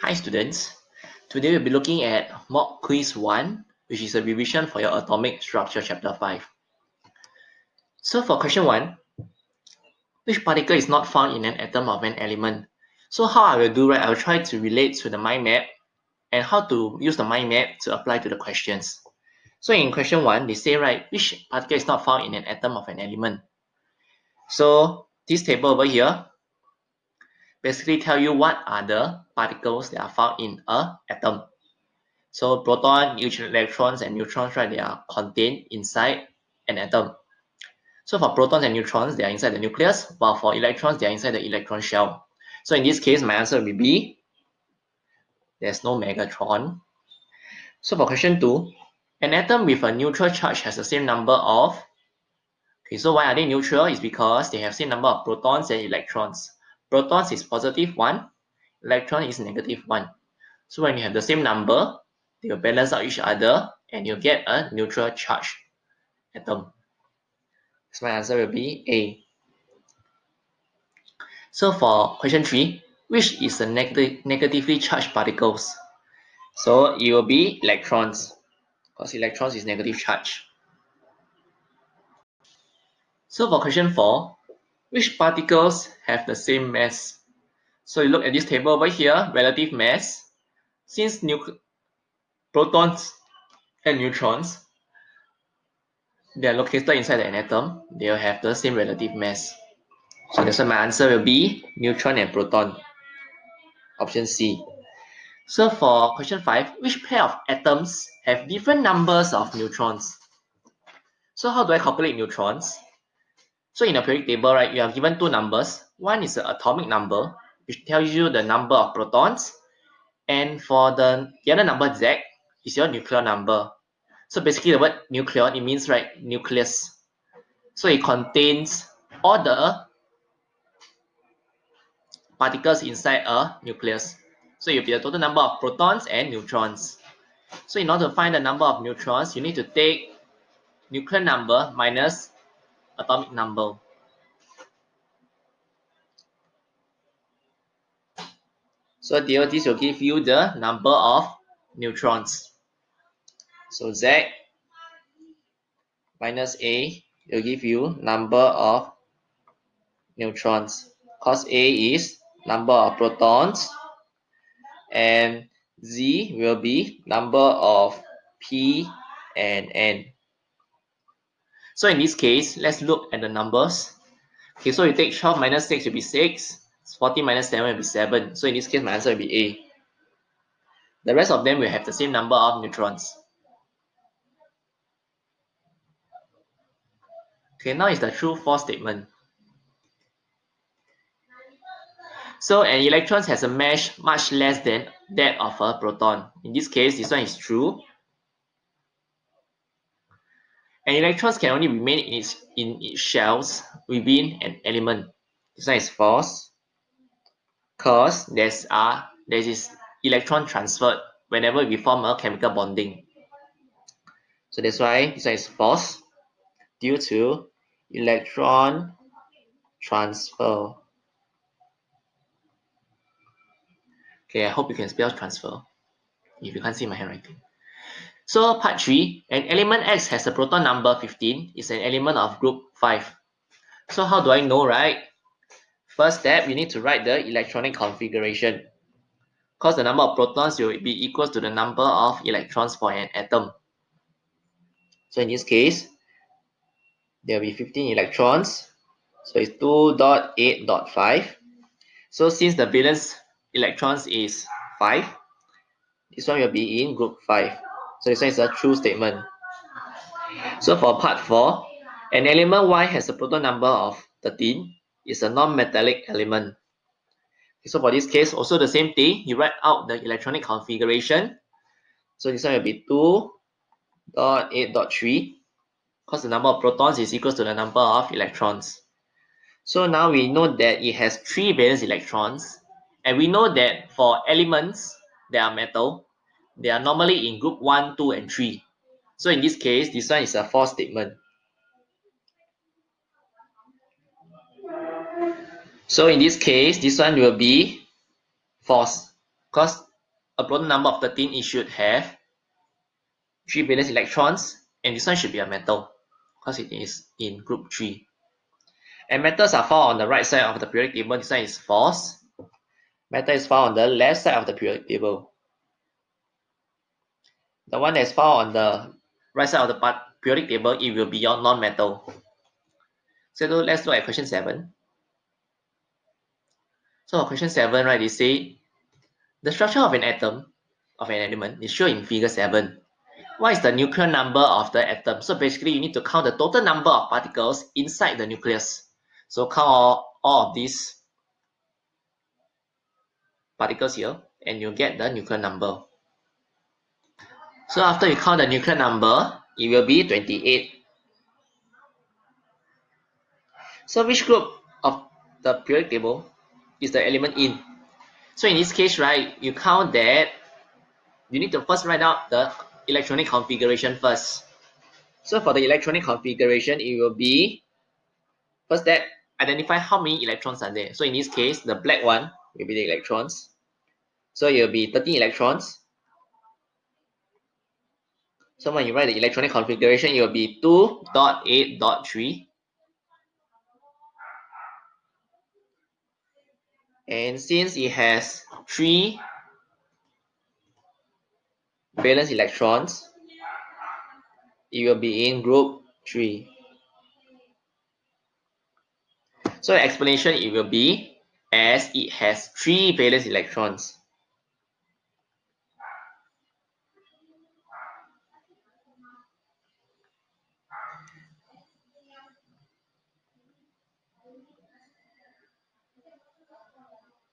Hi students, today we'll be looking at mock quiz 1, which is a revision for your atomic structure chapter 5. So for question 1, which particle is not found in an atom of an element? So how I will do, right, I will try to relate to the mind map and how to use the mind map to apply to the questions. So in question 1, they say, right, which particle is not found in an atom of an element? So this table over here basically tell you what are the particles that are found in an atom. So proton, neutron, electrons, and neutrons, right, they are contained inside an atom. So for protons and neutrons, they are inside the nucleus, while for electrons, they are inside the electron shell. So in this case, my answer will be B. There's no megatron. So for question 2, an atom with a neutral charge has the same number of, okay, so why are they neutral? It's because they have same number of protons and electrons. Protons is positive 1, electron is negative 1. So when you have the same number, they will balance out each other and you'll get a neutral charge atom. So my answer will be A. So for question 3, which is the negatively charged particles? So it will be electrons, because electrons is negative charge. So for question 4, which particles have the same mass? So you look at this table over here, relative mass. Since protons and neutrons, they are located inside an atom, they will have the same relative mass. So that's why my answer will be neutron and proton. Option C. So for question 5, which pair of atoms have different numbers of neutrons? So how do I calculate neutrons? So in the periodic table, right, you are given two numbers. One is the atomic number, which tells you the number of protons. And for the other number, Z, is your nuclear number. So basically the word nucleon, it means, right, nucleus. So it contains all the particles inside a nucleus. So it will be the total number of protons and neutrons. So in order to find the number of neutrons, you need to take nuclear number minus atomic number. So this will give you the number of neutrons. So Z minus A will give you number of neutrons. Cos A is number of protons and Z will be number of P and N. So in this case, let's look at the numbers. Okay, so you take 12 minus 6 will be 6. 40 minus 7 will be 7. So in this case, my answer will be A. The rest of them will have the same number of neutrons. Okay, now is the true-false statement. So an electron has a mass much less than that of a proton. In this case, this one is true. And electrons can only remain in its shells within an element. This one is false, because there is electron transferred whenever we form a chemical bonding. So that's why this one is false, due to electron transfer. Okay, I hope you can spell transfer if you can't see my handwriting. So part 3, an element X has a proton number 15, is an element of group 5. So how do I know, right? First step, you need to write the electronic configuration, because the number of protons will be equal to the number of electrons for an atom. So in this case, there will be 15 electrons. So it's 2.8.5. So since the valence electrons is 5, this one will be in group 5. So this one is a true statement. So for part 4, an element Y has a proton number of 13. It's a non-metallic element. So for this case, also the same thing. You write out the electronic configuration. So this one will be 2.8.3, because the number of protons is equal to the number of electrons. So now we know that it has 3 valence electrons, and we know that for elements that are metal, they are normally in group 1, 2, and 3. So in this case, this one is a false statement. So in this case, this one will be false, because a proton number of 13, it should have 3 valence electrons, and this one should be a metal because it is in group 3. And metals are found on the right side of the periodic table. This one is false. Metal is found on the left side of the periodic table. The one that is found on the right side of the periodic table, it will be your non-metal. So let's look at question 7. So for question 7, right, they say the structure of an atom, of an element, is shown in figure 7. What is the nuclear number of the atom? So basically, you need to count the total number of particles inside the nucleus. So count all of these particles here, and you get the nuclear number. So after you count the nuclear number, it will be 28. So which group of the periodic table is the element in? So in this case, right, you count that you need to first write out the electronic configuration first. So for the electronic configuration, it will be first that identify how many electrons are there. So in this case, the black one will be the electrons. So it will be 13 electrons. So when you write the electronic configuration, it will be 2.8.3. And since it has 3 valence electrons, it will be in group 3. So the explanation, it will be as it has 3 valence electrons.